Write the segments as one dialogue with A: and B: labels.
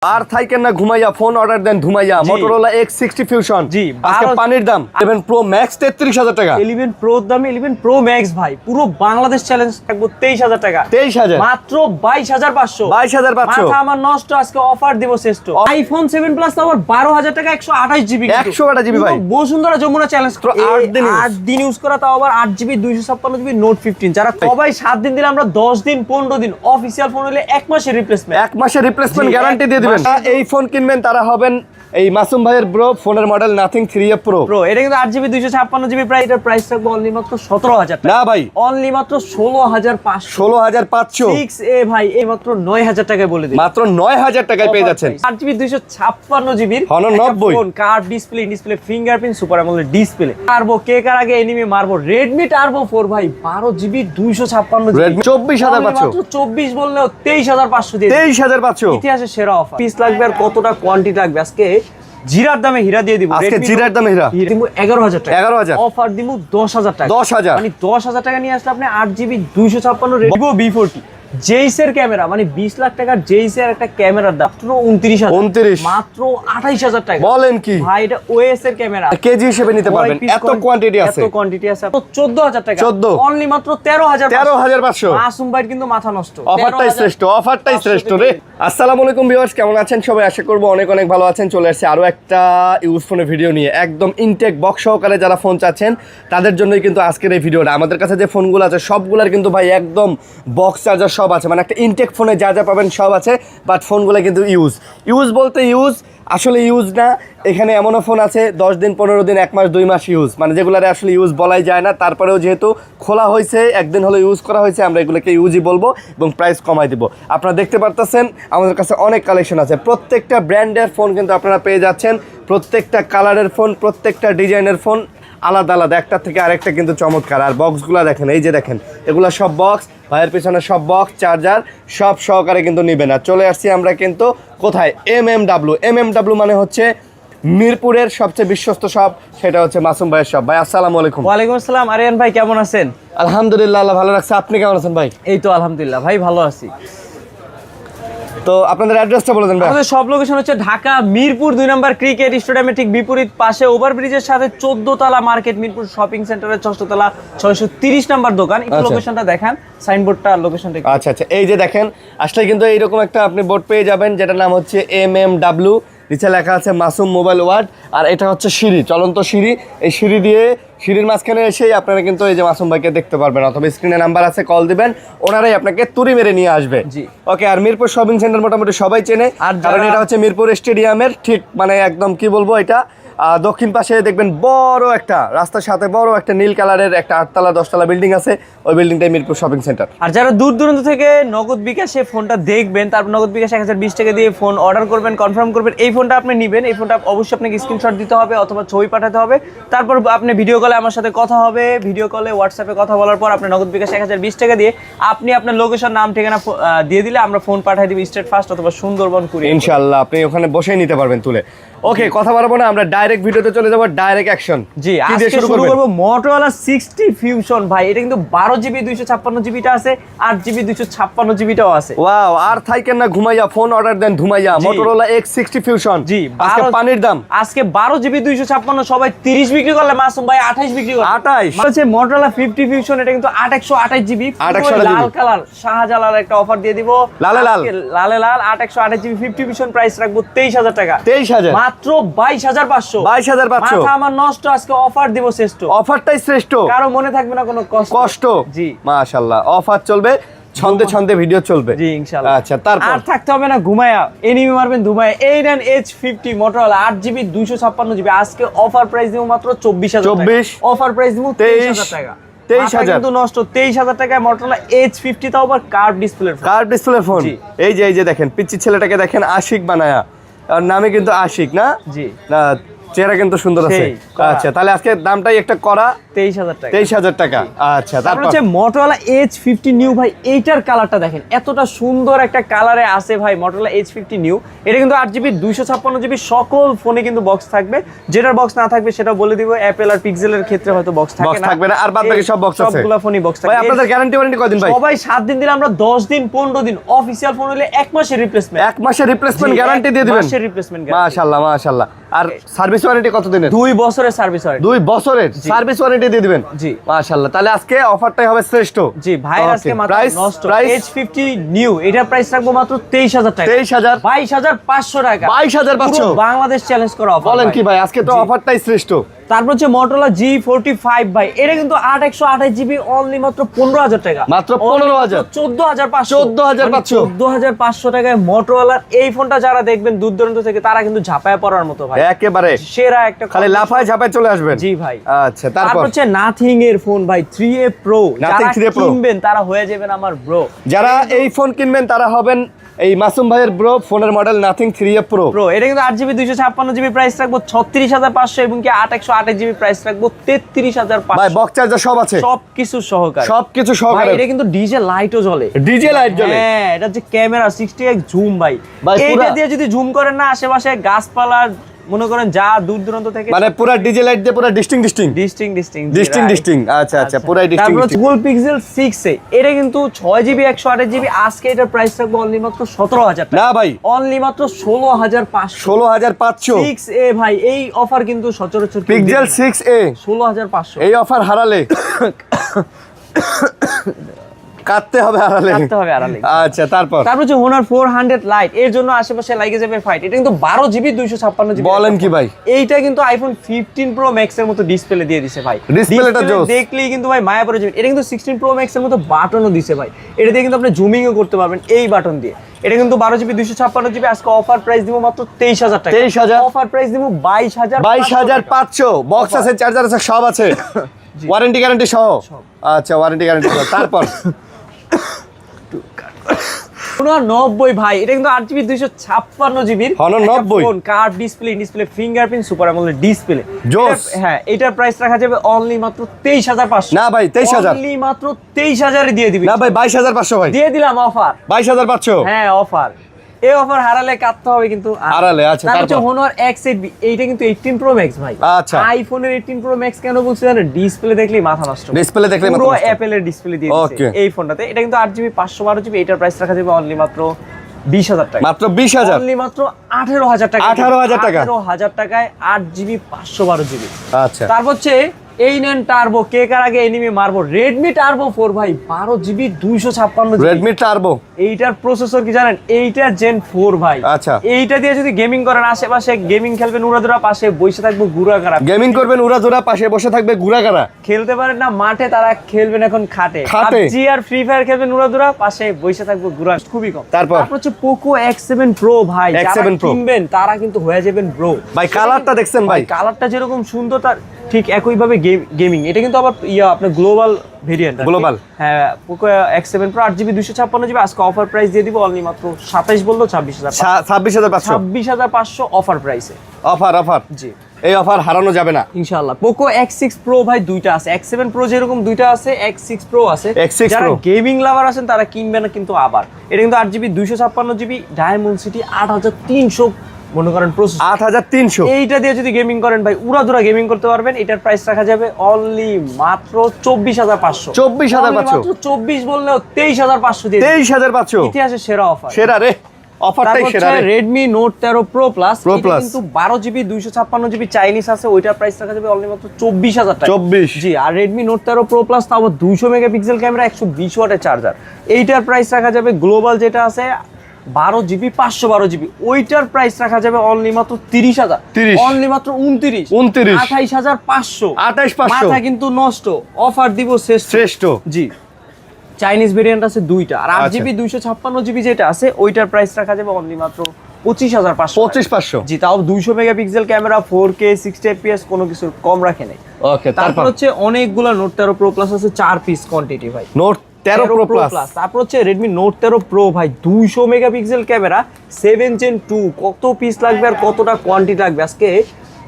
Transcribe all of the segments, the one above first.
A: আর থাকেন না ঘুমাইয়া ফোন অর্ডার দেন ধুমাইয়া Motorola X60 Fusion
B: জি
A: আজকে পানির দাম 11 Pro Max 33000 টাকা
B: 11 Pro দামে 11 Pro Max ভাই পুরো বাংলাদেশ চ্যালেঞ্জ থাকবো 23000 টাকা
A: 23000
B: মাত্র 22500
A: 22500
B: মাথা আমার নষ্ট আজকে অফার দিব শ্রেষ্ঠ আইফোন 7 প্লাস আবার 12000 টাকা 128 জিবি
A: 128 জিবি ভাই
B: বসুন্ধরা যমুনা চ্যালেঞ্জ 8 দিন ইউজ করা তাও আবার 8 জিবি 256 জিবি নোট 15 যারা সবাই 7 দিন দিলে আমরা 10 দিন 15 দিন অফিশিয়াল ফোন হলে 1 মাসের রিপ্লেসমেন্ট
A: 1 মাসের রিপ্লেসমেন্ট গ্যারান্টি দিয়ে দিবেন এই ফোন কিনবেন তারা হবেন এই মাসুম ভাইয়ের ব্রো ফোনের মডেল নাথিং 3F Pro
B: এটা কিন্তু 8 জিবি 256 জিবি প্রাইস এটার প্রাইস থাকবে অনলি মাত্র 17000 টাকা
A: না ভাই
B: অনলি মাত্র 16500
A: 16500
B: 6A ভাই এই মাত্র 9000 টাকায় বলে দিই
A: মাত্র 9000 টাকায় পেয়ে যাচ্ছেন
B: 8 জিবি 256 জিবির
A: Honor 90
B: phone curve display fingerprint super AMOLED display turbo কেকার আগে এনিমি মারবো Redmi Turbo 4 ভাই 12 জিবি 256 জিবি
A: Redmi 24500
B: মাত্র 24 বললেও 23500 দিয়ে
A: 23500
B: ইতিহাসের সেরা অফার পিস লাগবে আর কতটা কোয়ান্টিটি লাগবে আজকে জিরার দামে হীরা দিয়ে দিব
A: আজকে জিরার দামে হীরা
B: দিব 11000 টাকা
A: 11000
B: অফার দিব 10000 টাকা
A: 10000
B: মানে 10000 টাকা নিয়ে আসলে আপনি 8 জিবি 256 Vivo B40 জেইসের ক্যামেরা মানে 20 লাখ টাকার জেইসের একটা ক্যামেরার দাম মাত্র 29000 মাত্র 28000 টাকা
A: বলেন কি
B: ভাই এটা ওএস এর ক্যামেরা
A: কেজি হিসেবে নিতে পারবেন এত কোয়ান্টিটি আছে
B: এত কোয়ান্টিটি আছে 14000 টাকা
A: 14
B: অনলি মাত্র 13500
A: মাসুম
B: ভাই কিন্তু মাথা নষ্ট
A: অফারটাই শ্রেষ্ঠ রে আসসালামু আলাইকুম ভিউয়ার্স কেমন আছেন সবাই আশা করব অনেক অনেক ভালো আছেন চলে আসছে আরো একটা ইউজ ফোনের ভিডিও নিয়ে একদম ইনটেক বক্স সহকারে যারা ফোন চাচ্ছেন তাদের জন্যই কিন্তু আজকের এই ভিডিওটা আমাদের কাছে যে ফোনগুলো আছে সবগুলোর কিন্তু ভাই একদম বক্স চার্জার সব আছে মানে একটা ইনটেক ফোনে যা যা পাবেন সব আছে বাট ফোনগুলো কিন্তু ইউজ বলতে আসলে ইউজ না এখানে এমনও ফোন আছে 10 দিন 15 দিন 1 মাস 2 মাস ইউজ মানে যেগুলোরে আসলে ইউজ বলাই যায় না তারপরেও যেহেতু খোলা হয়েছে একদিন হলো ইউজ করা হয়েছে আমরা এগুলোকে ইউজই বলবো এবং প্রাইস কমাই দিব আপনারা দেখতে পারতেছেন আমাদের কাছে অনেক কালেকশন আছে প্রত্যেকটা ব্র্যান্ডের ফোন কিন্তু আপনারা পেয়ে যাচ্ছেন প্রত্যেকটা কালারের ফোন প্রত্যেকটা ডিজাইনের ফোন আলাদা আলাদা একটা থেকে আরেকটা কিন্তু চমৎকার আর বক্সগুলো দেখেন এই যে দেখেন এগুলো সব বক্স ভাইয়ের পেছনে সব বক্স চার্জার সব সহকারে কিন্তু নেবেন আর চলে আসছি আমরা কিন্তু কোথায় MMW মানে হচ্ছে মিরপুরের সবচেয়ে বিশ্বস্ত শপ সেটা হচ্ছে মাসুম ভাইয়ের শপ ভাই আসসালামু আলাইকুম
B: ওয়ালাইকুম আসসালাম আরিয়ান ভাই কেমন আছেন
A: আলহামদুলিল্লাহ আল্লাহ ভালো রাখছে আপনি কেমন আছেন ভাই
B: এই তো আলহামদুলিল্লাহ ভাই ভালো আছি
A: তো আপনাদের অ্যাড্রেসটা বলে দেন ভাই
B: আমাদের সব লোকেশন হচ্ছে ঢাকা মিরপুর 2 নম্বর ক্রিকেট স্টেডিয়ামের ঠিক বিপরীত পাশে ওভারব্রিজের সাথে 14 তলা মার্কেট মিরপুর শপিং সেন্টারের 6ষ্ঠ তলা 630 নম্বর দোকান একটু লোকেশনটা দেখান সাইনবোর্ডটা লোকেশনটা
A: আচ্ছা এই যে দেখেন আসলে কিন্তু এইরকম একটা আপনি বোর্ড পেয়ে যাবেন যেটার নাম হচ্ছে MMW নিচে লেখা আছে মাসুম মোবাইল ওয়ার্ড আর এটা হচ্ছে সিঁড়ি চলন্ত সিঁড়ি এই সিঁড়ি দিয়ে সিঁড়ির মাঝখানে এসেই আপনারা কিন্তু এই যে মাসুম ভাইকে দেখতে পারবেন অথবা স্ক্রিনে নাম্বার আছে কল দিবেন ওনারাই আপনাকে তুড়ি মেরে নিয়ে আসবে
B: জি
A: ওকে আর মিরপুর শপিং সেন্টার মোটামুটি সবাই চেনে আর কারণ এটা হচ্ছে মিরপুর স্টেডিয়ামের ঠিক মানে একদম কি বলবো এটা দক্ষিণ পাশে দেখবেন বড় একটা রাস্তার সাথে বড় একটা নীল কালারের একটা 8তলা 10তলা বিল্ডিং আছে ওই বিল্ডিংটাই মিরপুর শপিং সেন্টার
B: আর যারা দূর দূরান্ত থেকে নগদ বিকাশে ফোনটা দেখবেন তারপর নগদ বিকাশে 1020 টাকা দিয়ে ফোন অর্ডার করবেন কনফার্ম করবেন এই ফোনটা আপনি নেবেন এই ফোনটা অবশ্যই আপনাকে স্ক্রিনশট দিতে হবে অথবা ছবি পাঠাতে হবে তারপর আপনি ভিডিও কলে আমার সাথে কথা হবে ভিডিও কলে হোয়াটসঅ্যাপে কথা বলার পর আপনি নগদ বিকাশে 1020 টাকা দিয়ে আপনি আপনার লোকেশন নাম ঠিকানা দিয়ে দিলে আমরা ফোন পাঠিয়ে দিব স্টেট ফার্স্ট অথবা সুন্দরবন কুরিয়ার
A: ইনশাআল্লাহ আপনি ওখানে বসেই নিতে পারবেন তুলে ওকে কথা বলবো না আমরা ডাইরেক্ট ভিডিওতে চলে যাব ডাইরেক্ট অ্যাকশন
B: জি আজকে শুরু করব Motorola 60 Fusion ভাই এটা কিন্তু 12 জিবি 256 জিবিটা আছে 8 জিবি 256 জিবিটাও আছে
A: ওয়াও আর থাকেন না ঘুমাইয়া ফোন অর্ডার দেন ধুমাইয়া Motorola X60 Fusion
B: জি
A: আজকে পানির দাম
B: আজকে 12 জিবি 256 সবাই 30 বিক্রি করলে মাসুম ভাই 28 বিক্রি করে
A: 28
B: হচ্ছে Motorola 50 Fusion এটা কিন্তু 8128 জিবি লাল কালার শাহজালাল একটা অফার দিয়ে দিব
A: লালে
B: লাল 8128 জিবি 50 Fusion প্রাইস রাখবো 23000 টাকা
A: 23000
B: মাত্র 22500 মাথা আমার নষ্ট আজকে অফার দিব শ্রেষ্ঠ
A: অফারটাই শ্রেষ্ঠ
B: কারো মনে থাকবে না কোনো কষ্ট
A: জি মাশাআল্লাহ অফার চলবে ছন্দে ভিডিও চলবে
B: জি ইনশাআল্লাহ
A: আচ্ছা তারপর
B: আর থাকতে হবে না ঘুমায়া এনিমি মারবেন ধুমায়া A9H50 Motorola 8GB 256GB আজকে অফার প্রাইস দিব মাত্র 24000 টাকা
A: 24
B: অফার প্রাইস দিব 23000 টাকা
A: 23000
B: কিন্তু নষ্ট 23000 টাকায় Motorola H50 তাও আবার কার্ভ ডিসপ্লে ফোন
A: এই যে দেখেন পিচ্চি ছেলেটাকে দেখেন আশিক বানায়া আর নামে কিন্তু আশিক না
B: জি
A: না চেহারা কিন্তু সুন্দর আছে।
B: সেই, করা।
A: আচ্ছা, তাহলে আজকে দামটাই একটা করা
B: 23,000 টাকা।
A: 23,000 টাকা। আচ্ছা,
B: তারপর
A: তারপর
B: হচ্ছে Motorola H50 New ভাই, এইটার কালারটা দেখেন এতটা সুন্দর একটা কালারে আছে ভাই। Motorola H50 New এটা কিন্তু 8GB 256GB সকল ফোনে কিন্তু বক্স থাকবে। যেটার বক্স না থাকবে সেটা বলে দিব, অ্যাপেল আর পিক্সেলের ক্ষেত্রে হয়তো বক্স
A: বক্স থাকবে না, আর বাদ বাকি সব বক্স আছে।
B: সবগুলা ফোনই বক্স
A: ভাই
B: থাকবে।
A: আপনাদের গ্যারান্টি ওয়ারেন্টি কয়দিন ভাই?
B: সবাই 7 দিন দিলে আমরা 10 দিন 15 দিন, অফিশিয়াল ফোন হলে 1 মাসের রিপ্লেসমেন্ট।
A: 1 মাসের রিপ্লেসমেন্ট গ্যারান্টি দিয়ে দিবেন?
B: মাসের রিপ্লেসমেন্ট গ্যারান্টি।
A: মাশাআল্লাহ মাশাআল্লাহ। আর সার্ভিস ওয়ারেন্টি কত দিনের?
B: 2 বছরের সার্ভিস ওয়ারেন্টি।
A: 2 বছরের সার্ভিস ওয়ারেন্টি দিয়ে দিবেন?
B: জি
A: মাশাআল্লাহ। তাহলে আজকে অফারটাই হবে শ্রেষ্ঠ।
B: জি ভাই, আজকে মাত্র নষ্ট।
A: প্রাইস
B: H50 নিউ এটার প্রাইস রাখবো মাত্র 23,000 টাকা।
A: 23,000
B: 22,500 টাকা।
A: 22,500
B: পুরো বাংলাদেশ চ্যালেঞ্জ করা অফার।
A: বলেন কি ভাই, আজকে তো অফারটাই শ্রেষ্ঠ।
B: তারপর হচ্ছে Motorola G45 ভাই, এটা কিন্তু 8/128GB অনলি মাত্র 15,000 টাকা।
A: মাত্র 15,000
B: 14,500
A: 14,500
B: 14,500 টাকায় Motorola এই ফোনটা যারা দেখবেন দূর দূরান্ত থেকে, তারা কিন্তু ঝাঁপায় পড়ার মতো ভাই,
A: একেবারে
B: সেরা একটা
A: খালি লাফায় ঝাপায় চলে আসবেন।
B: জি ভাই।
A: আচ্ছা,
B: তারপর
A: তারপর
B: হচ্ছে Nothing এর ফোন ভাই 3A Pro,
A: Nothing
B: যারা
A: 3A Pro
B: কিনবেন তারা হয়ে যাবেন আমার ব্রো।
A: যারা এই ফোন কিনবেন তারা হবেন এই মাসুম ভাইয়ের ব্রো। ফোনের মডেল Nothing 3A Pro।
B: এটা কিন্তু 8GB 256GB প্রাইস রাখবো 36,500 এবং কি 8/128GB প্রাইস রাখবো 33,500।
A: ভাই বক্স চার্জার সব আছে,
B: সবকিছু সহকারে।
A: সবকিছু
B: ভাই
A: সহকারে।
B: এটা কিন্তু ডিজে লাইটও জ্বলে।
A: ডিজে লাইট জ্বলে?
B: হ্যাঁ, এটা যে ক্যামেরা 60x জুম ভাই,
A: ভাই
B: এইটা
A: পুরা-
B: দিয়ে যদি জুম করেন না, আশেপাশে গাছপালা মনে করেন যা দূর দূরান্ত থেকে
A: মানে পুরো ডিজে লাইট দিয়ে পুরো ডিস্টিং আচ্ছা আচ্ছা, পুরাই ডিস্টিং।
B: তারপর Google Pixel 6a এটা কিন্তু 6GB 128GB, আজকে এটার প্রাইস রাখবো অনলি মাত্র 17,000 টাকা।
A: না ভাই,
B: অনলি মাত্র 16,500।
A: 16,500
B: 6a ভাই, এই অফার কিন্তু সচরাচর কেউ
A: পিক্সেল
B: দেবে না।
A: 6a
B: 16,500।
A: এই অফার হারালে কাটতে হবে হারালে। আচ্ছা, তারপর
B: হচ্ছে Honor 400 Lite, এর জন্য আশেপাশে লাগে যাবে ফাইট। এটা কিন্তু 12GB 256GB।
A: বলেন কি ভাই?
B: এইটা কিন্তু iPhone 15 Pro Max এর মতো ডিসপ্লে দিয়ে দিছে ভাই।
A: ডিসপ্লেটা জোস,
B: দেখলেই কিন্তু ভাই মায়া পড়ে যাবে। এটা কিন্তু 16 Pro Max এর মতো বাটনও দিছে ভাই। এটা দিয়ে কিন্তু আপনি জুমিংও করতে পারবেন এই বাটন দিয়ে। এটা কিন্তু 12GB 256GB, আজকে অফার প্রাইস দিব মাত্র 23,000 টাকা।
A: 23,000
B: অফার প্রাইস দিব
A: 22,500। বক্স আছে, চার্জার আছে, সব আছে, ওয়ারেন্টি গ্যারান্টি সহ। আচ্ছা, ওয়ারেন্টি গ্যারান্টি সহ। তারপর
B: Honor 90 ভাই, এটা কিন্তু 8GB 256GB
A: Honor 90
B: phone, curve display fingerprint, super AMOLED display.
A: জোস।
B: হ্যাঁ, এটার প্রাইস রাখা যাবে অনলি মাত্র 23,500।
A: না ভাই, 23,000
B: অনলি মাত্র 23,000 এ দিয়ে দিবি।
A: না ভাই, 22,500 ভাই,
B: দিয়ে দিলাম অফার।
A: 22,500।
B: হ্যাঁ, অফার। এই অফার হারালে কাটতে হবে কিন্তু।
A: হারালে, আচ্ছা,
B: তারপর হচ্ছে
A: তারপর
B: Honor X8B, এইটা কিন্তু 18 Pro Max ভাই।
A: আচ্ছা।
B: আইফোনের 18 Pro Max কেন বলছি জানেন? ডিসপ্লে দেখলেই মাথা নষ্ট।
A: ডিসপ্লে দেখলেই মাথা
B: পুরো
A: নষ্ট।
B: অ্যাপেলের ডিসপ্লে দিয়ে দিয়েছে
A: Okay.
B: এই ফোনটাতে। এটা কিন্তু 8GB 512GB, এটার প্রাইস রাখা যাবে অনলি মাত্র 20,000 টাকা।
A: মাত্র 20,000,
B: অনলি মাত্র 18,000 টাকা।
A: 18,000 টাকা।
B: 18,000 টাকায় 8GB 512GB।
A: আচ্ছা।
B: তারপর হচ্ছে এই নেন টার্বো, কে কার আগে এনিমি মারবো, Redmi Turbo 4 ভাই, 12GB 256GB।
A: Redmi Turbo,
B: এইটার প্রসেসর কি জানেন? এইটা Gen 4 ভাই।
A: আচ্ছা।
B: এইটা দিয়ে যদি গেমিং করেন, আশেপাশে গেমিং খেলবেন উড়াধুরা, পাশে বসে থাকবো গুড়াগাড়া।
A: গেমিং করবেন উড়াধুরা, পাশে বসে থাকবে ঘুরাঘারা।
B: খেলতে পারেন না মাঠে, তারা খেলবেন এখন খাটে।
A: খাটে।
B: PUBG আর ফ্রি ফায়ার খেলবেন উড়াধুরা, পাশে বসে থাকবো গুড়া, খুবই কম।
A: তারপর
B: হচ্ছে Poco X7 Pro ভাই, যারা
A: X7 Pro
B: কিনবেন তারা কিন্তু হয়ে যাবেন ব্রো।
A: ভাই, কালারটা দেখছেন ভাই?
B: কালারটা যেরকম সুন্দর, তার ঠিক একইভাবে গেমিং। এটা কিন্তু আবার আপনার গ্লোবাল ভেরিয়েন্ট।
A: গ্লোবাল।
B: হ্যাঁ, Poco X7 Pro 8GB 256GB, আজকে অফার প্রাইস দিয়ে দিব অনলি মাত্র 27 বললো 26,000।
A: 26,500
B: 26,500 অফার প্রাইসে।
A: অফার।
B: জি,
A: এই অফার হারানো যাবে না
B: ইনশাআল্লাহ। Poco X6 Pro ভাই দুইটা আছে, X7 Pro যেরকম দুইটা আছে, X6 Pro আছে।
A: X6
B: যারা
A: Pro
B: গেমিং লাভার আছেন তারা কিনবেন না কিন্তু আবার। এটা কিন্তু 8GB 256GB Dimensity 8300 মনে করেন প্রসেসর।
A: 8300।
B: এইটা দিয়ে যদি গেমিং করেন ভাই, উড়াধুরা গেমিং করতে পারবেন। এটার প্রাইস রাখা যাবে অনলি মাত্র 24,500।
A: 24,500
B: মাত্র 24 বললেও 23,500 দিয়ে
A: 23,500
B: ইতিহাসের সেরা অফার।
A: সেরা রে, অফারটাই সেরা রে।
B: Redmi Note 13 Pro Plus,
A: Pro
B: এটা
A: Plus।
B: কিন্তু 12GB 256GB চাইনিজ আছে, ওইটার প্রাইস রাখা যাবে অনলি মাত্র 24,000 টাকা।
A: 24।
B: জি, আর Redmi Note 13 Pro Plus তাও 200 মেগাপিক্সেল ক্যামেরা, 120 ওয়াটের চার্জার। এইটার প্রাইস রাখা যাবে গ্লোবাল যেটা আছে 12GB 512GB, ওইটার প্রাইস রাখা যাবে অনলি মাত্র 30,000।
A: 30
B: অনলি মাত্র 29 28,500।
A: 28,500
B: মাথা কিন্তু নষ্ট। অফার দিব
A: শ্রেষ্ঠ।
B: জি, চাইনিজ ভেরিয়েন্ট আছে দুইটা, আর
A: আচ্ছা।
B: 8GB 256GB যেটা আছে ওইটার প্রাইস রাখা যাবে অনলি মাত্র 25,500।
A: 25,500।
B: জি, তাও 200 মেগাপিক্সেল ক্যামেরা, 4K 60 FPS, কোনো কিছু কম রাখে নাই।
A: ওকে,
B: তারপর
A: তারপর
B: হচ্ছে অনেকগুলা Note 13 Pro Plus আছে, 4 পিস কোয়ান্টিটি ভাই।
A: Note 13 Pro Plus।
B: তারপর হচ্ছে Redmi Note 13 Pro ভাই, 200 মেগাপিক্সেল ক্যামেরা, 7 Gen 2। কত পিস লাগবে আর কতটা কোয়ান্টিটি লাগবে আজকে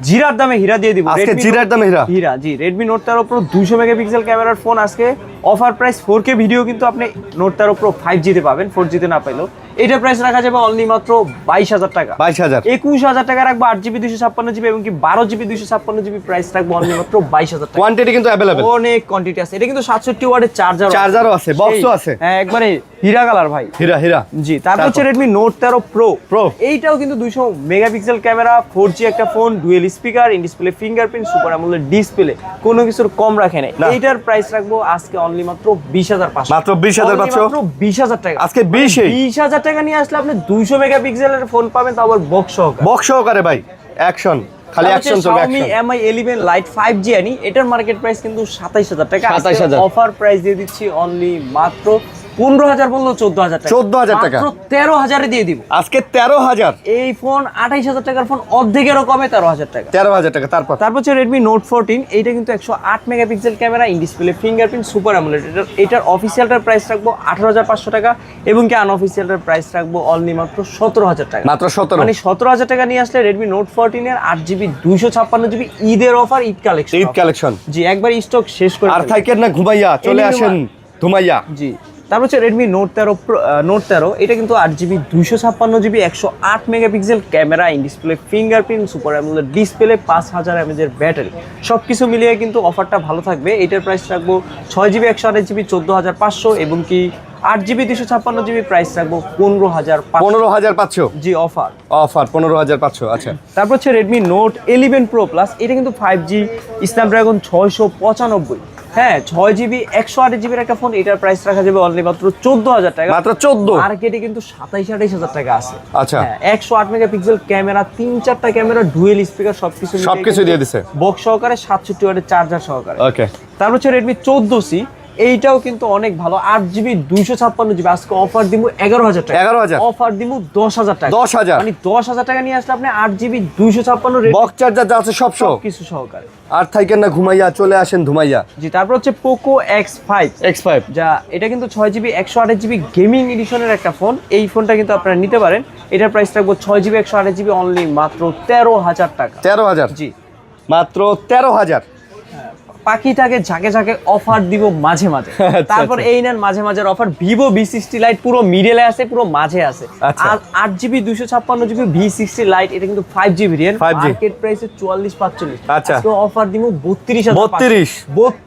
B: জিরার দামে হীরা দিয়ে দিব।
A: আজকে
B: Redmi
A: জিরার দামে হীরা।
B: হীরা, জি। Redmi Note 13 Pro 200 মেগাপিক্সেল ক্যামেরার ফোন, আজকে অফার প্রাইস 4K ভিডিও কিন্তু আপনি Note 13 Pro 5G তে পাবেন, 4G তে না পাইলেও। এটা প্রাইস রাখা যাবে অনলি মাত্র 22,000 টাকা।
A: 22,000,
B: 21,000 টাকা রাখবো 8GB 256GB এবং কি 12GB 256GB প্রাইস রাখবো অনলি মাত্র 22,000 টাকা।
A: কোয়ান্টিটি কিন্তু अवेलेबल,
B: অনেক কোয়ান্টিটি আছে। এটা কিন্তু 67 ওয়াটের
A: চার্জারও আছে, বক্সও আছে।
B: হ্যাঁ, একবারে হীরা কালার ভাই।
A: হীরা।
B: জি, তারপর হচ্ছে Redmi Note 13 Pro। এইটাও কিন্তু 200 মেগাপিক্সেল ক্যামেরা, 4G একটা phone, dual speaker, in display fingerprint, super AMOLED display, কোনো কিছুর কম রাখে নাই। এইটার প্রাইস রাখবো আজকে অনলি মাত্র 20,500,
A: মাত্র 20,500,
B: মাত্র 20,000 টাকা।
A: আজকে
B: 20,000 টাকা নিয়ে আসলে আপনি 200 মেগাপিক্সেলের ফোন পাবেন, তাও আবার বক্স সহকারে।
A: বক্স সহকারে ভাই, অ্যাকশন, খালি অ্যাকশন চলবে,
B: Xiaomi
A: action.
B: Mi 11 Lite 5G আনি, এটার মার্কেট প্রাইস কিন্তু 27,000 টাকা।
A: 27,000,
B: অফার প্রাইস দিয়ে দিচ্ছি অনলি মাত্র 15,000 বললো 14,000 টাকা।
A: 14,000 টাকা,
B: মাত্র 13,000 এ দিয়ে দিব
A: আজকে 13,000।
B: এই ফোন 28,000 টাকার ফোন, অর্ধেকেরও কমে 13,000 টাকা।
A: 13,000 টাকা। তারপর
B: হচ্ছে Redmi Note 14। এইটা কিন্তু 108 megapixel camera, in display fingerprint, super AMOLED. এটার অফিসিয়ালটার প্রাইস রাখবো 18,500 টাকা এবং কি আনঅফিসিয়ালটার প্রাইস রাখবো অনলি মাত্র 17,000 টাকা।
A: মাত্র 17,
B: মানে 17,000 টাকা নিয়ে আসলে Redmi Note 14 এর 8GB 256GB ঈদের অফার, ঈদ কালেকশন।
A: ঈদ কালেকশন,
B: জি, একবার স্টক শেষ করে
A: আর
B: ফেলবে।
A: থাকেন না ঘুমাইয়া, চলে আসেন ধুমাইয়া।
B: জি, তারপর হচ্ছে Redmi Note 13 Note 13। এটা কিন্তু 8GB 256GB 108 megapixel camera, in display fingerprint, super AMOLED display, 5000 mAh এর ব্যাটারি, সবকিছু মিলিয়ে কিন্তু অফারটা ভালো থাকবে। এটার প্রাইস রাখবো 6GB 128GB 14,500 এবং কি 8GB 256GB প্রাইস রাখবো 15,500।
A: 15,500,
B: জি, অফার
A: 15,500। আচ্ছা,
B: তারপর হচ্ছে Redmi Note 11 Pro Plus। এটা কিন্তু 5G স্ন্যাপড্রাগন 695, হ্যাঁ 6GB 128GB একটা ফোন। এটার প্রাইস রাখা যাবে অনলি মাত্র 14,000 টাকা।
A: মাত্র 14।
B: মার্কেটে কিন্তু 27-28,000 টাকা আছে।
A: আচ্ছা,
B: 108 মেগাপিক্সেল ক্যামেরা, 3-4টা ক্যামেরা, ডুয়েল স্পিকার,
A: সবকিছু দিয়ে দিছে,
B: বক্স সহকারে, 67 ওয়াটের চার্জার সহকারে।
A: ওকে।
B: তারপর হচ্ছে Redmi 14C। এইটাও কিন্তু অনেক ভালো, 8GB 256GB। আজকে অফার দিব 11,000 টাকা।
A: 11,000,
B: অফার দিব 10,000 টাকা।
A: 10,000,
B: মানে 10,000 টাকা নিয়ে আসলে আপনি 8GB 256
A: বক্স চার্জার যা আছে সব সহ,
B: কিছু সহকারে।
A: আর থাকেন না ঘুমাইয়া, চলে আসেন ধুমাইয়া।
B: জি, তারপর হচ্ছে Poco X5। যা এটা কিন্তু 6GB 128GB গেমিং এডিশনের একটা ফোন। এই ফোনটা কিন্তু আপনারা নিতে পারেন। এটার প্রাইস রাখবো 6GB 128GB অনলি মাত্র 13,000 টাকা।
A: 13,000,
B: জি,
A: মাত্র 13,000।
B: পাখিটাকে ঝাঁকে ঝাঁকে অফার দিব মাঝে মাঝে। তারপর এই নেন মাঝে মাঝে অফার, Vivo V60 Lite পুরো মিডলে আছে, পুরো মাঝে আছে।
A: আচ্ছা।
B: আর 8GB 256GB V60 Lite, এটা কিন্তু 5G ভেরিয়েন্ট,
A: 5G
B: মার্কেট প্রাইসে 44-45।
A: আচ্ছা।
B: আজকে অফার দিব 32,000।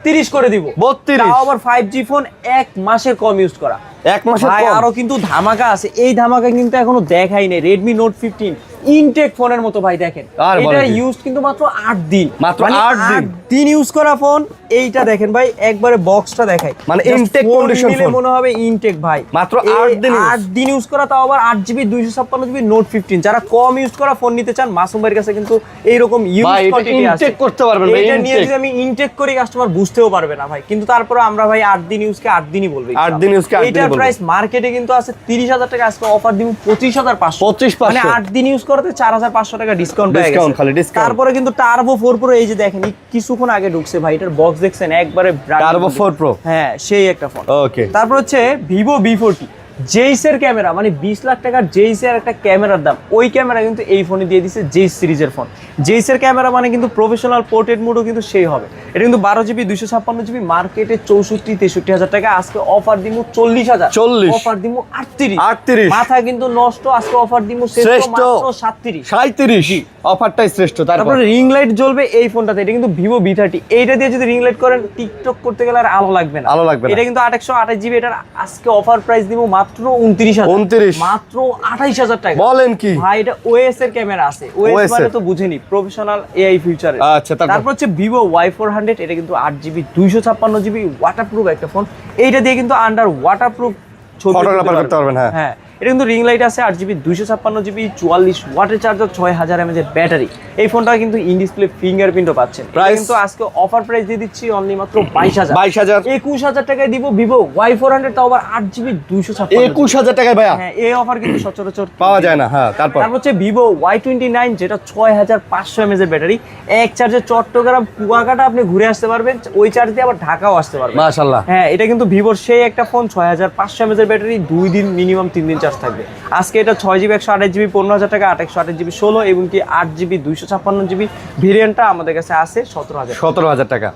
A: 32
B: করে দিব।
A: 32,
B: তাও আবার 5G ফোন, 1 মাসের কম ইউজ করা।
A: 1 মাসের
B: ভাই,
A: কম।
B: আরো কিন্তু ধামাকা আছে। এই ধামাকা কিন্তু এখনো দেখাই নাই। Redmi Note 15 ইনটেক ফোনের মতো ভাই, দেখেন
A: আর
B: এটা
A: বলেন কি?
B: ইউজ কিন্তু মাত্র 8 দিন,
A: মাত্র
B: মানে
A: 8 দিন।
B: 8 দিন ইউজ করা ফোন। এইটা দেখেন ভাই, একবারে বক্সটা দেখাই,
A: মানে
B: Just
A: intake
B: phone
A: condition
B: নিলে
A: phone।
B: মনে হবে ইনটেক ভাই।
A: মাত্র 8 দিন use।
B: 8 দিন ইউজ করা, তাও আবার 8GB 256GB Note 15। যারা কম ইউজ করা ফোন নিতে চান, মাসুম ভাইয়ের কাছে কিন্তু এইরকম ইউজ
A: ভাই, এটা
B: কোয়ান্টিটি আছে।
A: intake করতে পারবেন ভাই,
B: এটা নিয়ে
A: intake।
B: যদি আমি ইনটেক করি, কাস্টমার বুঝতেও পারবে না ভাই। কিন্তু তারপরে আমরা ভাই 8 দিন ইউজকে 8 দিনই বলবো।
A: 8 দিন ইউজকে 8 দিনই
B: এটার
A: বলবো।
B: প্রাইস মার্কেটে কিন্তু আছে 30,000 টাকা। আজকে অফার দিব 25,500।
A: 25,500,
B: মানে 8 দিন ইউজ করতে 4,500 টাকা ডিসকাউন্ট পেয়ে
A: Discount,
B: গেছে।
A: খালি discount।
B: তারপরে কিন্তু Turbo 4 Pro, এই যে দেখেন কিছুক্ষণ আগে ঢুকছে ভাই, এটার বক্স দেখছেন, একবারে
A: Turbo 4 Pro,
B: হ্যাঁ সেই একটা ফোন।
A: ওকে।
B: তারপর হচ্ছে Vivo V40 জেইসের ক্যামেরা, মানে 20 লাখ টাকার জেইসের একটা ক্যামেরার দাম। ওই ক্যামেরা কিন্তু এই ফোনে দিয়ে দিছে জেইস সিরিজের ফোন। জেইসের ক্যামেরা মানে কিন্তু প্রফেশনাল পোর্ট্রেট মোডও কিন্তু সেই হবে। এটা কিন্তু 12GB 256GB, মার্কেটে 64-63,000 টাকা। আজকে অফার দিব 40,000।
A: 40,
B: অফার দিব 38।
A: 38,
B: মাথা কিন্তু নষ্ট। আজকে অফার দিব
A: শ্রেষ্ঠ
B: মাত্র 37।
A: 37, অফারটাই শ্রেষ্ঠ। তারপর
B: তারপরে রিং লাইট জ্বলবে এই ফোনটাতে। এটা কিন্তু Vivo V30। এইটা দিয়ে যদি রিং লাইট করেন, টিকটক করতে গেলে আর আলো লাগবে না।
A: আলো লাগবে না।
B: এটা কিন্তু 828GB। এটার আজকে অফার প্রাইস দিব মাত্র 29,000।
A: 29,
B: মাত্র 28,000 টাকা।
A: বলেন কি
B: ভাই, এটা OS এর ক্যামেরা আছে। OS মানে তো বুঝেনি, প্রফেশনাল AI ফিউচারে।
A: আচ্ছা,
B: তারপর হচ্ছে Vivo Y400। এটা কিন্তু 8GB 256GB ওয়াটারপ্রুফ একটা ফোন। এইটা দিয়ে কিন্তু আন্ডার ওয়াটারপ্রুফ ছবি
A: ফটোগ্রাফার করতে পারবেন। হ্যাঁ,
B: হ্যাঁ, এটা কিন্তু রিং লাইট আছে, 8GB 256GB 44 ওয়াটের চার্জার, 6000 mAh এর ব্যাটারি। এই ফোনটা কিন্তু ইন ডিসপ্লে ফিঙ্গারপ্রিন্টও পাচ্ছেন।
A: Price?
B: কিন্তু আজকে অফার প্রাইস দিয়ে দিচ্ছি অনলি মাত্র 22,000।
A: 22,000,
B: টাকায় দিব Vivo Y400, তাও আবার 8GB 256।
A: 21,000 টাকায় ভাইয়া
B: হ্যাঁ, এই অফার কিন্তু সচরাচর
A: পাওয়া যায় না। হ্যাঁ, তারপর
B: হচ্ছে Vivo Y29, যেটা 6500 mAh এর ব্যাটারি। এক চার্জে চট্টগ্রাম কুয়াকাটা আপনি ঘুরে আসতে পারবেন, ওই চার্জ দিয়ে আবার ঢাকাও আসতে পারবেন।
A: মাশাআল্লাহ।
B: হ্যাঁ, এটা কিন্তু ভিভোর সেই একটা ফোন, 6500 mAh এর ব্যাটারি, 2 দিন মিনিমাম 3 দিন চার্জ থাকবে। আজকে এটা 6GB 128GB 15,000 টাকা, 8 128GB 16 এবং কি 8GB 256GB ভেরিয়েন্টটা আমাদের কাছে আছে
A: 17,000 টাকা।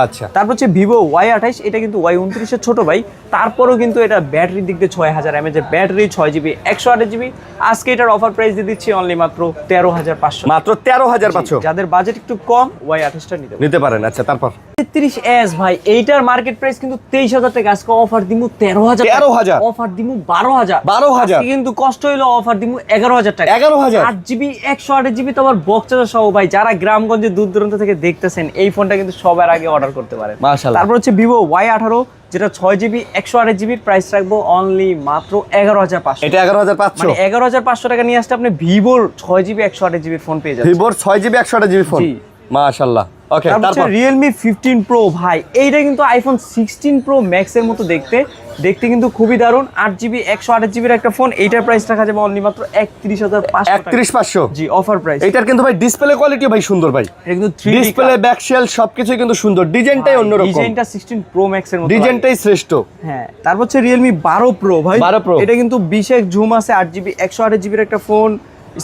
A: আচ্ছা,
B: তারপর হচ্ছে ভিভো Y28, এটা কিন্তু Y29 এর ছোট ভাই, তারপরেও কিন্তু এটা ব্যাটারির দিক দিয়ে 6000 mAh এর ব্যাটারি, 6GB 128GB। আজকে এটার অফার প্রাইস দিয়ে দিচ্ছি অনলি মাত্র 13,500।
A: মাত্র 13,500।
B: যাদের বাজেট একটু কম Y28টা
A: নিতে পারেন। আচ্ছা, তারপর
B: 33S ভাই, এইটার মার্কেট প্রাইস কিন্তু 23,000 টাকা। আজকে অফার দিমু 13,000, অফার দিমু 12,000, আজকে কিন্তু কষ্ট হইলো অফার দিমু 11,000 টাকা।
A: 11,000,
B: 8GB 128GB তো আবার বক্স চার্জার সহ ভাই। যারা গ্রামগঞ্জে দূর দূরান্ত থেকে দেখতেছেন এই ফোনটা কিন্তু সবার আগে অর্ডার করতে পারেন
A: মাশাআল্লাহ।
B: তারপর হচ্ছে ভিভো Y18, যেটা 6GB 128GB, প্রাইস রাখবো অনলি মাত্র 11,500।
A: এটা 11,500,
B: মানে 11,500 টাকা নিয়ে আসতে আপনি ভিভোর 6GB 128GB ফোন পেয়ে যাচ্ছেন।
A: ভিভোর 6GB 128GB ফোন,
B: জি।
A: মাশাআল্লাহ। ওকে,
B: তারপর
A: তারপর
B: Realme 15 Pro ভাই, এইটা কিন্তু আইফোন 16 Pro Max এর মতো দেখতে কিন্তু খুবই দারুণ। 8GB 128GB এর একটা ফোন, এইটার প্রাইস রাখা যাবে অনলি মাত্র 31,500 টাকা।
A: 31,500,
B: জি, অফার প্রাইস।
A: এটার কিন্তু ভাই ডিসপ্লে কোয়ালিটি ভাই সুন্দর ভাই,
B: এটা কিন্তু 3D
A: ডিসপ্লে ব্যাকশেল সবকিছু কিন্তু সুন্দর, ডিজাইনটাই অন্যরকম,
B: ডিজাইনটা 16 Pro Max এর মতো,
A: ডিজাইনটাই শ্রেষ্ঠ।
B: হ্যাঁ, তারপর হচ্ছে Realme 12 Pro ভাই,
A: 12 Pro,
B: এটা কিন্তু 20x জুম আছে, 8GB 128GB এর একটা ফোন,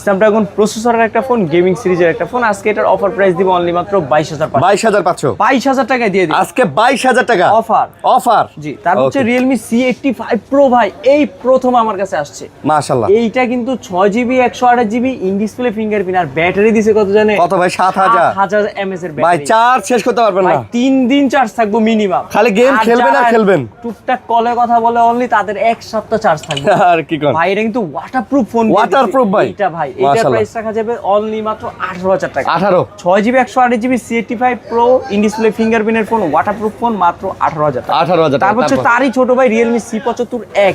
B: স্ন্যাপড্রাগন প্রসেসরের একটা ফোন, গেমিং সিরিজের একটা ফোন। আজকে এটার অফার প্রাইস দিব অনলি মাত্র 22,500।
A: 22,500
B: টাকায় দিয়ে দিই
A: আজকে, 22,000 টাকা
B: অফার। জি, তারপর হচ্ছে Realme C85 Pro ভাই, এই প্রথম আমার কাছে আসছে
A: মাশাআল্লাহ।
B: এইটা কিন্তু 6GB 128GB in display fingerprint, আর ব্যাটারি দিছে কত জানে?
A: কত ভাই? 7,000
B: mAh এর
A: ভাই,
B: ব্যাটারি।
A: চার্জ শেষ করতে পারবেন না,
B: 3 দিন চার্জ থাকবে মিনিমাম।
A: খালি গেম খেলবেন আর খেলবেন,
B: টুকটাক কলে কথা বলে অনলি, তাদের এক সপ্তাহ চার্জ থাকবে।
A: আর কি কোন
B: ভাই, এটা কিন্তু ওয়াটারপ্রুফ ফোন,
A: ওয়াটারপ্রুফ ভাই,
B: এটা ভাই, এটা প্রাইস রাখা যাবে অনলি মাত্র 18,000 টাকা।
A: 18,
B: 6GB 128GB C85 Pro in display ফিঙ্গারপ্রিন্টের ফোন, ওয়াটারপ্রুফ ফোন, মাত্র 18,000 টাকা।
A: 18,000 টাকা।
B: তারপর হচ্ছে তারই ছোট ভাই Realme C75X,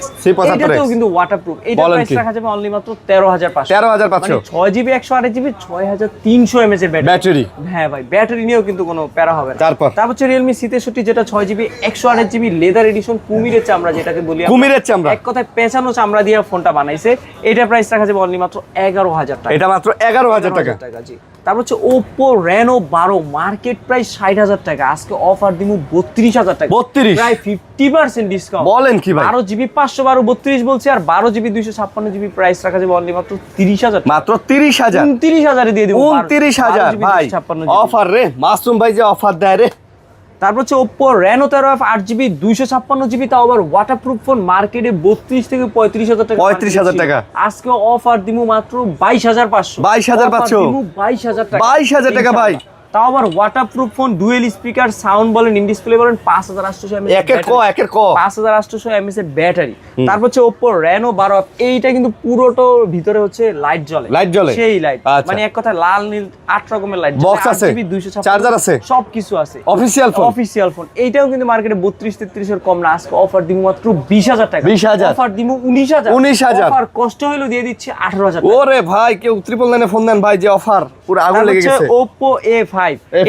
B: এটাতেও কিন্তু ওয়াটারপ্রুফ, এটা প্রাইস রাখা যাবে অনলি মাত্র 13,500।
A: 13,500,
B: 6GB 128GB 6300 mAh এর
A: ব্যাটারি।
B: হ্যাঁ ভাই, ব্যাটারি নিয়েও কিন্তু কোনো প্যারা হবে না।
A: তারপর
B: হচ্ছে Realme C63, যেটা 6GB 128GB লেদার এডিশন, কুমিরের চামড়া যেটাকে বলি,
A: কুমিরের চামড়া,
B: এক কথায় পেছানো চামড়া দিয়ে ফোনটা বানাইছে। এটা প্রাইস রাখা যাবে অনলি মাত্র 11,000 টাকা।
A: এটা মাত্র 11,000 টাকা।
B: জি। তারপর হচ্ছে Oppo Reno 12, মার্কেট প্রাইস 60,000 টাকা, আজকে অফার দিমু 32,000 টাকা,
A: 32,
B: প্রায় 50% ডিসকাউন্ট।
A: বলেন কি ভাই?
B: 12GB 512 32 বলছি, আর 12GB 256GB প্রাইস রাখা যাবে অনলি মাত্র 30,000,
A: মাত্র 30,000,
B: 29,000 এ দিয়ে দিব।
A: 29,000 ভাই, অফার রে, মাসুম ভাই যে অফার দেয় রে।
B: তারপর হচ্ছে Oppo Reno 13 8GB 256GB, তাও আবার ওয়াটারপ্রুফ ফোন, মার্কেটে 32 থেকে 35,000 টাকা,
A: 35,000 টাকা।
B: আজকে অফার দিমু মাত্র 22,500।
A: 22,500,
B: 22,000 টাকা,
A: 22,000 টাকা ভাই,
B: তাও আবার waterproof phone, dual speaker, sound বলেন, ইন ডিসপ্লে বলেন, 5,800 mAh
A: একের ক
B: 5,800 mAh এর ব্যাটারি। তারপর হচ্ছে Oppo Reno 12, এইটা কিন্তু পুরোটো ভিতরে হচ্ছে লাইট জ্বলে, সেই লাইট, মানে এক কথা লাল নীল 8 রকমের লাইট,
A: বক্স আছে, চার্জার আছে,
B: সবকিছু আছে,
A: অফিশিয়াল ফোন।
B: এইটাও কিন্তু মার্কেটে 32-33 এর কম না, আজকে অফার দিমু মাত্র 20,000 টাকা।
A: 20,000,
B: অফার দিমু 19,000, অফার কষ্ট হইলো দিয়ে দিচ্ছি 18,000 টাকা।
A: ওরে ভাই, কেউ ট্রিপল লাইনে ফোন দেন ভাই, যে অফার পুরো আগুন লেগে গেছে।
B: Oppo A5,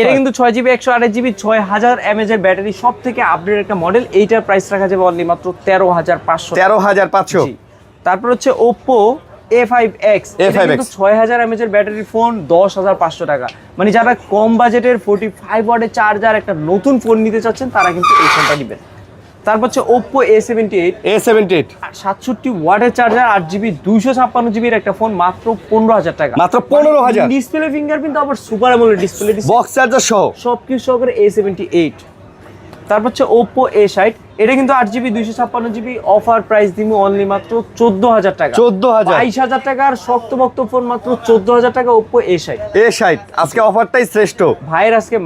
B: এটা কিন্তু 6GB 128GB 6000 mAh এর ব্যাটারি, সব থেকে আপডেট একটা মডেল। এইটার প্রাইস রাখা যাবে অনলি মাত্র 13,500।
A: 13,500।
B: তারপর হচ্ছে Oppo A5X, এটা কিন্তু 6000 mAh এর ব্যাটারি ফোন, 10,500 টাকা। মানে যারা কম বাজেটের 45 ওয়াটের চার্জার একটা নতুন ফোন নিতে চাচ্ছেন, তারা কিন্তু এই ফোনটা নেবেন। তারপর হচ্ছে Oppo A78, 67 ওয়াটের চার্জার, 8GB 256GB এর একটা ফোন, মাত্র 15,000 টাকা।
A: মাত্র 15,000,
B: ডিসপ্লে ফিঙ্গারপ্রিন্ট, আবার super AMOLED display,
A: box charger সহ
B: সবকিছু সহকারে A78। তারপর হচ্ছে Oppo A60, এটা কিন্তু 8GB 256GB, অফার প্রাইস দিমু অনলি মাত্র 14,000 টাকা।
A: 14,000,
B: 22,000 টাকার শক্তপোক্ত ফোন, মাত্র 14,000 টাকা। Oppo A60,
A: আজকে অফারটাই শ্রেষ্ঠ
B: ভাইয়ের, আজকে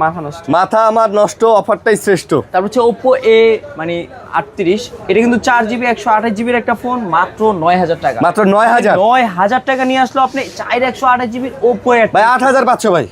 B: মাথা
A: আমার নষ্ট, অফারটাই শ্রেষ্ঠ।
B: তারপর হচ্ছে Oppo A মানে 38, এটা কিন্তু 4GB 128GB এর একটা ফোন, মাত্র 9,000 টাকা।
A: মাত্র 9,000
B: টাকা নিয়ে আসলো আপনি 4 128GB Oppo
A: ভাই। 8,500 ভাই,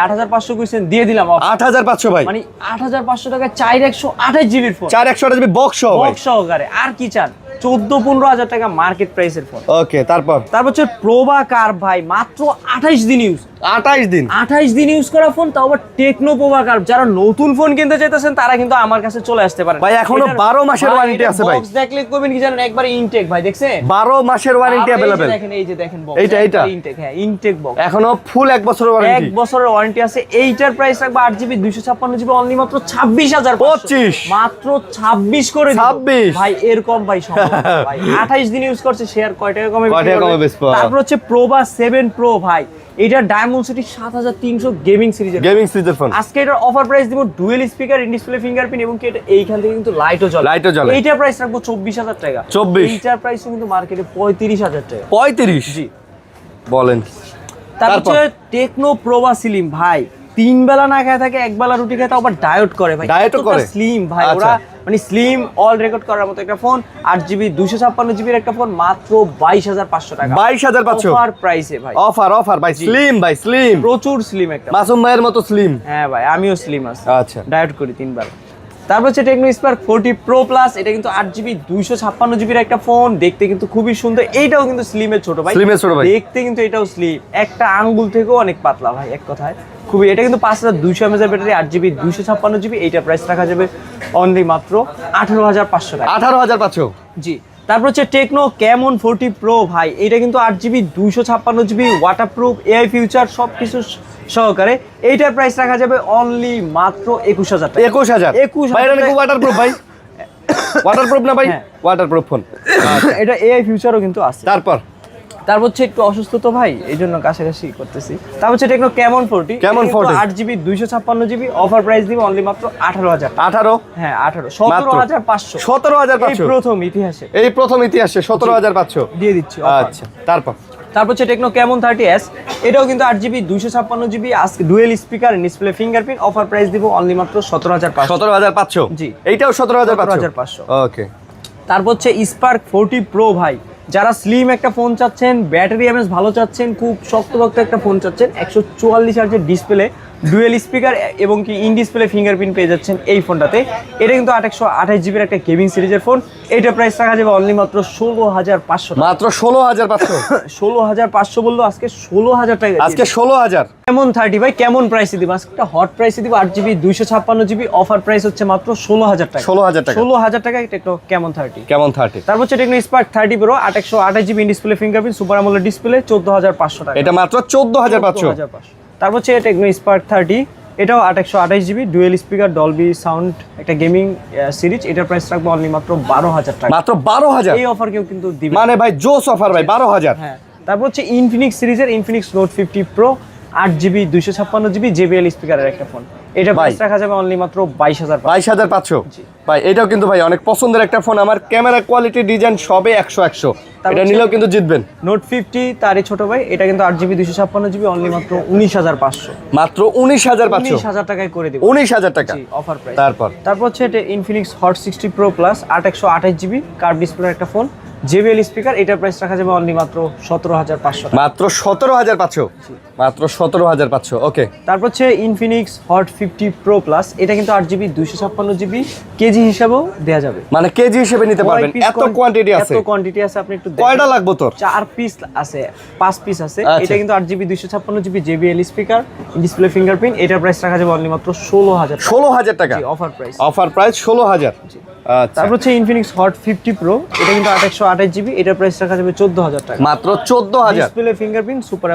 B: 8,500 কইছেন, দিয়ে দিলাম
A: 8,500 ভাই,
B: মানে 8,500 টাকা 4 128GB ফোন,
A: 4 128GB বক্স
B: সহকারে। আর কি চান? 14-15,000 টাকা মার্কেট প্রাইসের ফোন।
A: ওকে, তারপর
B: হচ্ছে প্রোভা কার ভাই, মাত্র 28 দিন ইউজ, 28 দিন ইউজ করা ফোন, তাও আবার টেকনো প্রোভা কার। যারা নতুন ফোন কিনতে চাইতেছেন, তারা কিন্তু আমার কাছে চলে আসতে পারেন
A: ভাই। এখনো 12 মাসের ওয়ারেন্টি আছে ভাই।
B: বক্স দেখলে কইবেন কি জানেন, একবার ইনটেক ভাই, দেখছেন 12
A: মাসের ওয়ারেন্টি अवेलेबल।
B: দেখেন, এই যে দেখেন বক্স,
A: এইটা
B: ইনটেক, হ্যাঁ ইনটেক বক্স,
A: এখনো ফুল 1 বছরের ওয়ারেন্টি,
B: 1 বছরের ওয়ারেন্টি আছে। এইটার প্রাইস রাখবো 8GB 256GB অনলি মাত্র 26,000,
A: মাত্র 26
B: করে 26
A: ভাই,
B: এরকম ভাই ভাই 28 দিন ইউজ করছে, সে আর কয় টাকা কমে
A: কয় টাকা কমে বেচবো?
B: তারপর হচ্ছে প্রোবা 7 প্রো ভাই, এটা ডায়মন্ড 7300 গেমিং সিরিজের
A: ফোন।
B: আজকে এটার অফার প্রাইস দিব dual speaker, in display fingerprint এবং কি এটা এইখান থেকে কিন্তু লাইটও জ্বলে। এইটার প্রাইস রাখবো 24000 টাকা।
A: 24।
B: এইটার প্রাইস কিন্তু মার্কেটে 35000 টাকা।
A: 35?
B: জি।
A: বলেন।
B: তারপর হচ্ছে টেকনো প্রোবা স্লিম ভাই, 3 বেলা না খায় থাকে, 1 বেলা রুটি খায়, আবার ডায়েট করে ভাই।
A: ডায়েটও করে?
B: স্লিম ভাই, ওরা মানে স্লিম অল রেকর্ড করার মতো একটা ফোন, 8GB 256GB এর একটা ফোন, মাত্র 22500 টাকা।
A: 22500
B: অফার প্রাইসে ভাই।
A: অফার ভাই, স্লিম ভাই, স্লিম,
B: প্রচুর স্লিম একটা।
A: মাসুম ভাইয়ের মতো স্লিম।
B: হ্যাঁ ভাই, আমিও স্লিম আছি।
A: আচ্ছা।
B: ডায়েট করি 3 বেলা। তারপর হচ্ছে টেকনো স্পার্ক 40 প্রো প্লাস, এটা কিন্তু 8GB 256GB এর একটা ফোন, দেখতে কিন্তু খুবই সুন্দর। এইটাও কিন্তু স্লিমের ছোট ভাই, দেখতে কিন্তু এটাও স্লিম, একটা আঙ্গুল থেকেও অনেক পাতলা ভাই, এক কথায় খুবই। এটা কিন্তু 5200 mAh ব্যাটারি, 8GB 256GB। এইটা প্রাইস রাখা যাবে অনলি মাত্র 18500 টাকা।
A: 18500?
B: জি। তারপর হচ্ছে টেকনো ক্যামন 40 প্রো ভাই, এটা কিন্তু 8GB 256GB, waterproof, AI future সবকিছু সহকারে। এইটার প্রাইস রাখা যাবে অনলি মাত্র 21000 টাকা।
A: 21000 ভাই, এটা নাকি ওয়াটারপ্রুফ ভাই? ওয়াটারপ্রুফ না ভাই? Waterproof phone.
B: এটা এআই ফিউচারও কিন্তু আছে।
A: তারপর
B: হচ্ছে একটু অসুস্থ তো ভাই, এই জন্য কাছাকাছি করতেছি। তারপর হচ্ছে techno Camon 40, 8GB 256GB, offer price দিব অনলি মাত্র 18000।
A: 18?
B: হ্যাঁ 18, 17500।
A: 17500 এই প্রথম ইতিহাসে 17500
B: দিয়ে দিচ্ছি।
A: আচ্ছা। তারপর
B: হচ্ছে টেকনো ক্যামন 30s, এটাও কিন্তু 8GB 256GB, আজকে dual speaker, display fingerprint, offer price দিব অনলি মাত্র 17500।
A: 17500?
B: জি।
A: এইটাও 17500। ওকে।
B: তারপর হচ্ছে স্পার্ক 40 প্রো ভাই, যারা স্লিম একটা ফোন চাচ্ছেন, ব্যাটারি এমএস ভালো চাচ্ছেন, খুব শক্তভক্ত একটা ফোন চাচ্ছেন, 144 হার্জের ডিসপ্লে, ডুয়েল স্পিকার এবং কি ইন ডিসপ্লে ফিঙ্গারপ্রিন্ট পেয়ে যাচ্ছেন এই ফোনটাতে। এটা কিন্তু 828GB একটা গেমিং সিরিজের ফোন। এটা প্রাইস রাখা যাবে অনলি মাত্র 16500।
A: মাত্র 16500?
B: 16500 বললো, আজকে 16000 টাকা।
A: আজকে 16000?
B: কেমন 30 ভাই, কেমন প্রাইসে দিব আজকে? একটা হট প্রাইসে দিব, 8GB 256GB, অফার প্রাইস হচ্ছে মাত্র 16000 টাকা। 16000 টাকা টেকনো কেমন 30। তারপর হচ্ছে Tecno Spark 30 pro, 828GB in display fingerprint, super AMOLED display, 14500 টাকা।
A: এটা মাত্র 14500?
B: তারপর হচ্ছে টেকনো স্পার্ক 30, এটাও 828GB, dual speaker, Dolby sound, একটা গেমিং সিরিজ। এটার প্রাইস রাখবো অনলি মাত্র 12000 টাকা।
A: মাত্র 12000?
B: এই অফার কেউ কিন্তু দিবে
A: মানে ভাই জোস অফার ভাই, 12000।
B: হ্যাঁ। তারপর হচ্ছে ইনফিনিক্স সিরিজের Infinix note 50 pro, 8GB 256GB JBL স্পিকারের একটা ফোন। এটা প্রাইস রাখা যাবে অনলি মাত্র
A: 22500। ভাই এটাও কিন্তু ভাই অনেক পছন্দের একটা ফোন আমার, ক্যামেরা কোয়ালিটি, ডিজাইন সবে 100। এটা নিলেও কিন্তু জিতবেন।
B: নোট 50 তারই ছোট ভাই, এটা কিন্তু 8GB 256GB, অনলি মাত্র 19500।
A: মাত্র 19500?
B: 19000 টাকায় করে দেব।
A: 19000 টাকা
B: অফার প্রাইস।
A: তারপর
B: হচ্ছে এটা Infinix hot 60 pro plus, 828GB curve ডিসপ্লের একটা ফোন, JBL স্পিকার। এটার প্রাইস রাখা যাবে অনলি মাত্র 17500।
A: মাত্র 17500? মাত্র 17500। ওকে।
B: তারপর হচ্ছে ইনফিনিক্স হট 50 প্রো প্লাস, এটা কিন্তু 8GB 256GB, কেজি হিসাবেও দেয়া যাবে।
A: মানে কেজি হিসেবে নিতে পারবেন? এত কোয়ান্টিটি আছে?
B: এত কোয়ান্টিটি আছে, আপনি একটু
A: কয়টা লাগবে তোর?
B: 4 পিস আছে, 5 পিস আছে। এটা কিন্তু 8GB 256GB JBL speaker, display fingerprint. এটার প্রাইস রাখা যাবে অনলি মাত্র 16000।
A: 16000 টাকা?
B: Offer price.
A: 16000। আচ্ছা।
B: তারপর হচ্ছে ইনফিনিক্স হট 50 প্রো, এটা কিন্তু 828GB, এটার প্রাইস রাখা যাবে 14000 টাকা।
A: মাত্র 14000?
B: Display fingerprint, super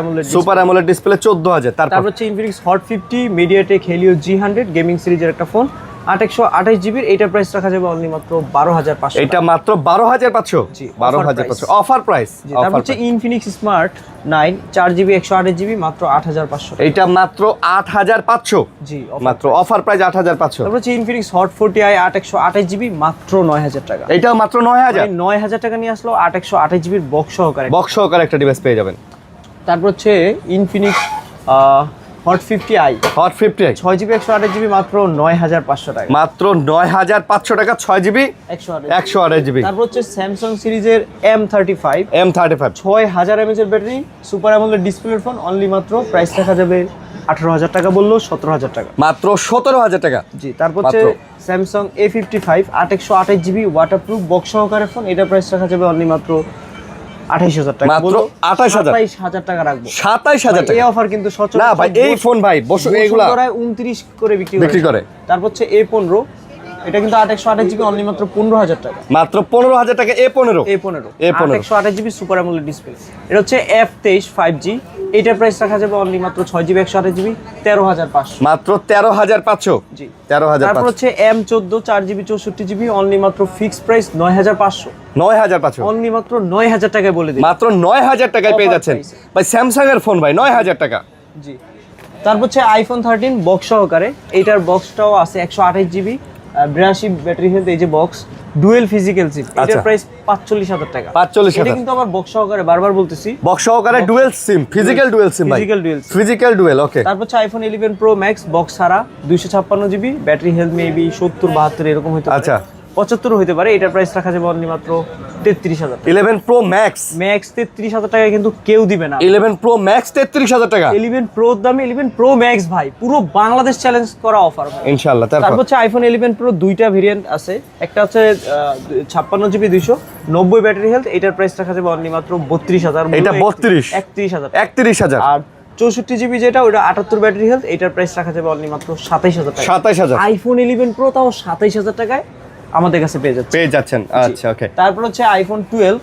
A: AMOLED display, 14000।
B: তারপর হচ্ছে Infinix hot 50 MediaTek Helio G100 gaming সিরিজের একটা ফোন, 828GB, এটার প্রাইস রাখা যাবে অনলি মাত্র 12500।
A: এটা মাত্র 12500? 12500 অফার প্রাইস।
B: তারপর হচ্ছে ইনফিনিক্স স্মার্ট 9 4GB 128GB, মাত্র 8500।
A: এটা মাত্র 8500?
B: জি,
A: মাত্র অফার প্রাইস 8500।
B: তারপর হচ্ছে ইনফিনিক্স হট 40i 828GB, মাত্র 9000 টাকা।
A: এটাও মাত্র 9000?
B: 9000 টাকা নিয়ে আসলো, 828GB বক্স সহকারে
A: একটা ডিভাইস পেয়ে যাবেন।
B: তারপর হচ্ছে Infinix hot 50i 6GB 128GB, মাত্র 9500 টাকা।
A: মাত্র 9500 টাকা, 6GB 128GB।
B: তারপর হচ্ছে স্যামসাং সিরিজের M35 6000 mAh এর ব্যাটারি, সুপার অ্যামোলেড ডিসপ্লের ফোন, অনলি মাত্র প্রাইস রাখা যাবে 18000 টাকা, বললো 17000 টাকা।
A: মাত্র 17000 টাকা?
B: জি। তারপর হচ্ছে Samsung A55 828GB waterproof box সহকারে ফোন, এটা প্রাইস রাখা যাবে অনলি মাত্র 28000 টাকা।
A: মাত্র
B: 28000 টাকা রাখবো।
A: 27000 টাকা?
B: এই অফার কিন্তু
A: না ভাই, এই ফোন ভাই বসে এগুলা
B: 29 করে বিক্রি করে। তারপর হচ্ছে A15, এটা কিন্তু 828GB, অনলি মাত্র 15000 টাকা।
A: মাত্র 15000 টাকা? A15
B: 828GB super AMOLED display. এটা হচ্ছে F23 5G এইটার প্রাইস রাখা যাবে অনলি মাত্র 6GB 128GB 13,500
A: মাত্র 13,500।
B: জি
A: 13,500।
B: তারপর হচ্ছে M14 4GB 64GB অনলি মাত্র ফিক্সড প্রাইস 9,500
A: 9,500
B: অনলি মাত্র 9,000 টাকায় বলে দিই
A: মাত্র 9,000 টাকায় পেয়ে
B: Offer
A: যাচ্ছেন
B: price।
A: ভাই স্যামসাং এর ফোন ভাই 9,000 টাকা।
B: জি তারপর হচ্ছে আইফোন 13 বক্স সহকারে এইটার বক্সটাও আছে 128GB 82 ব্যাটারি হেলথ, এই যে বক্স ডুয়েল ফিজিক্যাল সিম, এটার
A: আচ্ছা।
B: প্রাইস 45,000 টাকা।
A: 45,000
B: এটা কিন্তু আবার বক্স সহকারে বারবার বলতেছি,
A: বক্স সহকারে dual sim, physical dual sim ভাই,
B: physical dual sim.
A: Physical dual. Okay
B: তারপর হচ্ছে আইফোন 11 প্রো ম্যাক্স বক্স ছাড়া 256GB ব্যাটারি হেলথ মেবি 70-72 এরকম হতে পারে,
A: আচ্ছা
B: 75 হতে পারে। এটার প্রাইস রাখা যাবে অনলি মাত্র 33,000 টাকা।
A: 11 প্রো ম্যাক্স,
B: ম্যাক্স 33,000 টাকায় কিন্তু কেউ দিবে না।
A: 11 প্রো ম্যাক্স 33,000 টাকা
B: 11 প্রো দামে 11 প্রো ম্যাক্স ভাই, পুরো বাংলাদেশ চ্যালেঞ্জ করা অফার ভাই।
A: ইনশাআল্লাহ।
B: তারপর
A: তারপর
B: হচ্ছে আইফোন 11 প্রো দুইটা ভেরিয়েন্ট আছে, একটা হচ্ছে 56GB 290 ব্যাটারি হেলথ, এটার প্রাইস রাখা যাবে অনলি মাত্র 32,000।
A: এটা 32
B: 31,000।
A: 31,000
B: আর 64GB যেটা ওটা 78 ব্যাটারি হেলথ, এটার প্রাইস রাখা যাবে অনলি মাত্র 27,000 টাকা।
A: 27,000
B: আইফোন 11 প্রো তাও 27,000 টাকায় আমাদের কাছে পেয়ে যাচ্ছে।
A: পেয়ে যাচ্ছেন। আচ্ছা ওকে।
B: তারপর হচ্ছে আইফোন 12,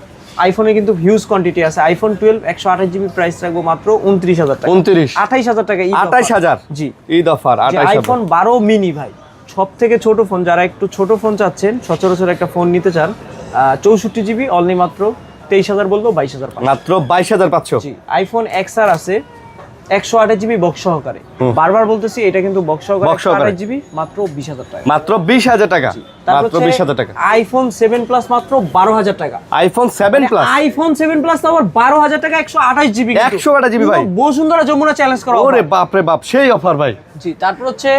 B: আইফোনে কিন্তু হিউজ কোয়ান্টিটি আছে। আইফোন 12 128GB প্রাইস রাখবো মাত্র 29,000 টাকা।
A: 29,000
B: টাকা।
A: 28,000
B: জি
A: ঈদ অফার।
B: যে
A: 28,000
B: আইফোন 12 মিনি ভাই, সব থেকে ছোট ফোন, যারা একটু ছোট ফোন চাচ্ছেন, সচরাচর একটা ফোন নিতে চান, 64GB অনলি মাত্র 23,000 বলবো 22,500।
A: মাত্র 22,500।
B: জি আইফোন XR আছে 128GB বক্স সহকারে, বারবার বলতেছি এটা কিন্তু বক্স সহকারে,
A: বক্স সহকারে।
B: 128GB মাত্র 20,000 টাকা।
A: মাত্র 20,000 টাকা,
B: তারপর
A: মাত্র
B: হচ্ছে
A: 20,000 টাকা।
B: আইফোন 7 প্লাস মাত্র 12,000 টাকা।
A: আইফোন 7 প্লাস,
B: আইফোন 7 প্লাস আবার 12,000 টাকা 128GB
A: 128GB ভাই।
B: বসুন্ধরা যমুনা চ্যালেঞ্জ করা
A: ওরে
B: offer।
A: বাপ রে বাপ, সেই অফার ভাই।
B: জি তারপর হচ্ছে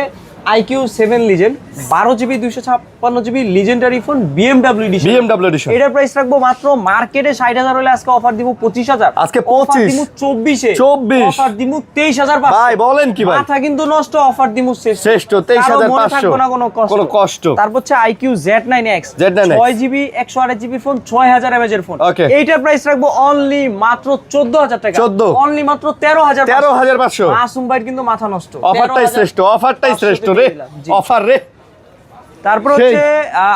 B: IQ 7 legend 12GB 256GB legendary phone BMW edition.
A: BMW edition
B: এটার প্রাইস রাখবো মাত্র মার্কেটে 60,000 হলে আজকে অফার দিব 25,000।
A: আজকে
B: অফার
A: 25
B: দিব 24
A: 24
B: অফার দিব 23,000
A: ভাই বলেন কি ভাই,
B: মাথা কিন্তু নষ্ট, অফার দিব শ্রেষ্ঠ
A: শ্রেষ্ঠ 23,500
B: না কোনো কষ্ট। তারপর হচ্ছে IQ Z9X 6GB 128GB phone 6000 mAh এর ফোন,
A: Okay.
B: এইটার প্রাইস রাখবো অনলি মাত্র 14,000 টাকা।
A: 14
B: অনলি মাত্র 13,500।
A: 13,500।
B: মাসুম ভাই কিন্তু মাথা নষ্ট,
A: অফারটাই শ্রেষ্ঠ, অফারটাই শ্রেষ্ঠ রে,
B: জি।
A: অফার রে।
B: তারপর হচ্ছে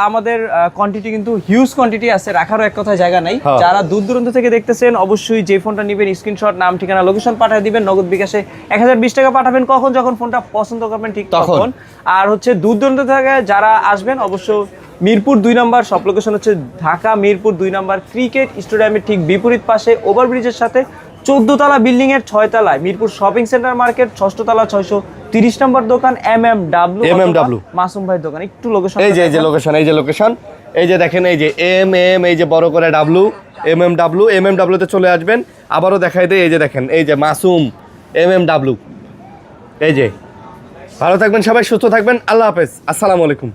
B: আমাদের কোয়ান্টিটি কিন্তু হিউজ কোয়ান্টিটি আছে, রাখারও এক কথায় জায়গা নাই।
A: হ্যাঁ।
B: যারা দূর দূরান্ত থেকে দেখতেছেন অবশ্যই যে ফোনটা নেবেন স্ক্রিনশট, নাম, ঠিকানা, লোকেশন পাঠিয়ে দিবেন, নগদ বিকাশে 1020 টাকা পাঠাবেন, কখন যখন ফোনটা পছন্দ করবেন ঠিক
A: তখন।
B: তখন। আর হচ্ছে দূর দূরান্ত থেকে যারা আসবেন অবশ্য মিরপুর 2 নম্বর, সব লোকেশন হচ্ছে ঢাকা মিরপুর 2 নম্বর ক্রিকেট স্টেডিয়ামের ঠিক বিপরীত পাশে ওভারব্রিজের সাথে 14 তলা বিল্ডিং এর 6 তলায় মিরপুর শপিং সেন্টার মার্কেট, 6ষ্ঠ তলা 630 নম্বর দোকান MMW মাসুম ভাইয়ের দোকান। একটু লোকেশন,
A: এই যে লোকেশন, এই যে লোকেশন, এই যে দেখেন, এই যে এই যে বড় করে MMW তে চলে আসবেন। আবারও দেখাই দেই, এই যে দেখেন, এই যে মাসুম MMW। এই যে ভালো থাকবেন সবাই, সুস্থ থাকবেন, আল্লাহ হাফেজ, আসসালামু আলাইকুম।